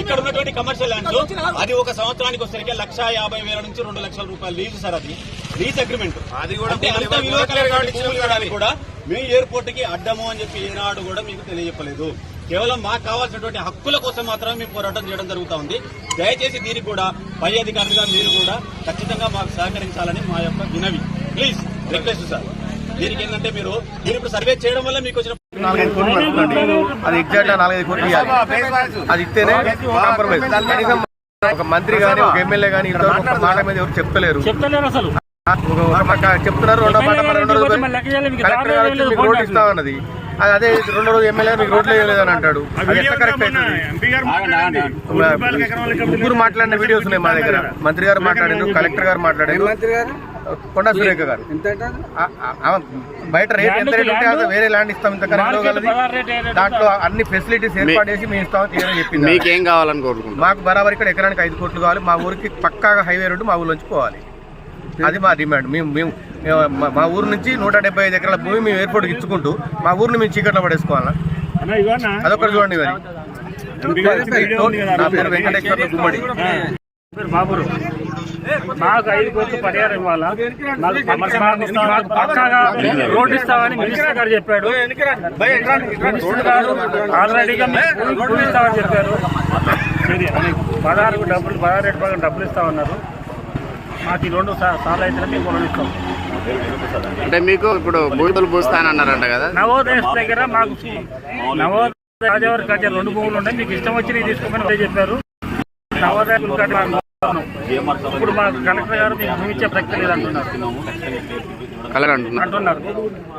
ఇక్కడ ఉన్నటువంటి commercial lands అది ఒక సంవత్సరానికి వచ్చేసరికి 1,50,000 నుంచి 2 లక్షల రూపాయలు లీజు సార్. అది లీజ్ అగ్రిమెంట్. అది కూడా విలువ కలిగినటువంటి కూడా మీ ఎయిర్పోర్ట్ కి అడ్డము అని చెప్పి ఏనాడు కూడా మీకు తెలియజెప్పలేదు. కేవలం మాకు కావాల్సినటువంటి హక్కుల కోసం మాత్రమే మేము పోరాటం చేయడం జరుగుతూ ఉంది. దయచేసి దీనికి కూడా పై అధికారులుగా మీరు కూడా ఖచ్చితంగా మాకు సహకరించాలని మా యొక్క వినవి. Please request sir. దీనికి ఏంటంటే మీరు ఇప్పుడు సర్వే చేయడం వల్ల మీకు వచ్చిన 4-5 కోట్లు వస్తుందండి. అది ఎగ్జాక్ట్ గా 4-5 కోట్లు ఇవ్వాలి. అది ఇస్తేనే కాంప్రమైజ్. కనీసం ఒక మంత్రి గానీ ఒక ఎమ్మెల్యే గానీ ఇంతవరకు ఒక మాట మీద ఎవరు చెప్తలేరు అసలు. చెప్తున్నారు రెండో మాట కలెక్టర్ గారు వచ్చి మీకు రోడ్లు ఇస్తామన్నది. అదే 2 రోజులు ఎమ్మెల్యే మీకు రోడ్లు వేయలేదని అంటాడు. అది ఎట్లా కరెక్ట్ అవుతుంది? ముగ్గురు మాట్లాడిన వీడియోస్ ఉన్నాయి మా దగ్గర. మంత్రి గారు మాట్లాడారు, కలెక్టర్ గారు మాట్లాడారు, కొండా సురేఖ గారు. బయట రేట్ ఎంత రేట్ ఉంటే వేరే ల్యాండ్ ఇస్తాం ఇంత కరెక్ట్ కలది. దాంట్లో అన్ని ఫెసిలిటీస్ ఏర్పాటు చేసి మేము ఇస్తామని తీయని చెప్పింది. మీకేం కావాలని కోరుకుంటున్నాం? మాకు బరాబర్ ఇక్కడ ఎకరానికి 5 కోట్లు కావాలి. మా ఊరికి పక్కాగా హైవే రోడ్డు మా ఊళ్ళోంచి పోవాలి. అది మా డిమాండ్. మేము మా ఊరు నుంచి 175 ఎకరాల భూమి మేము ఎయిర్పోర్ట్కి ఇచ్చుకుంటూ మా ఊరిని మేము చీకట్లో పడేసుకోవాలా? అదొకటి చూడండి. మరి నా పేరు వెంకటేశ్వర గుమ్మడి. బాబురు మాకు 5 కోట్లు పరిహారం ఇవ్వాలా, మాకు పక్కాగా రోడ్డు ఇస్తామని మినిస్టర్ గారు చెప్పాడు. మినిస్టర్ గారు ఆల్రెడీగా భూమి ఇస్తామని చెప్పారు. 16 డబ్బులు ఇస్తామన్నారు. మాకు ఈ 2 సార్లు అయితే మేము రుణం ఇస్తాం. అంటే మీకు ఇప్పుడు బూతులు పూస్తానన్నారంట కదా. నవోదయ దగ్గర మాకు నవోదయ రాజావారి దగ్గర 2 భూములు ఉన్నాయి. మీకు ఇష్టం వచ్చి తీసుకోమని చెప్పారు. నవోదయ ఇప్పుడు మా కలెక్టర్ గారు మీకు భూమి ఇచ్చే ప్రక్రియ లేదంటున్నారు.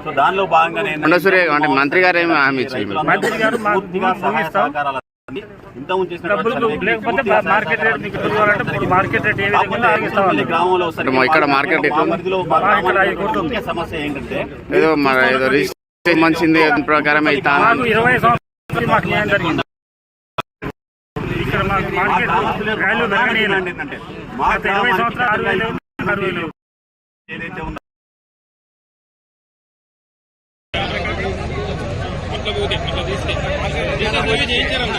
సో దానిలో భాగంగానే అంటే మంత్రి గారు ఏమి హామీ ఇచ్చారు? మంత్రి గారు మాకు భూమి ఇస్తాం, లేకపోతే మార్కెట్ రేట్ మీకు తెలియాలంటే మార్కెట్ రేట్ ఏ విధంగా ఇక్కడ మార్కెట్ సమస్య ఏంటంటే ఏదో రిజిస్ట్రేషన్ మంచిది ప్రకారం అయితే 20 సంవత్సరాలు మాకు న్యాయం జరిగింది. ఇక్కడ మాకు మార్కెట్ వాల్యూ పెరగలేదు. 20 సంవత్సరాలు 6,000 ఏదైతే ఉందో చేయించారన్నా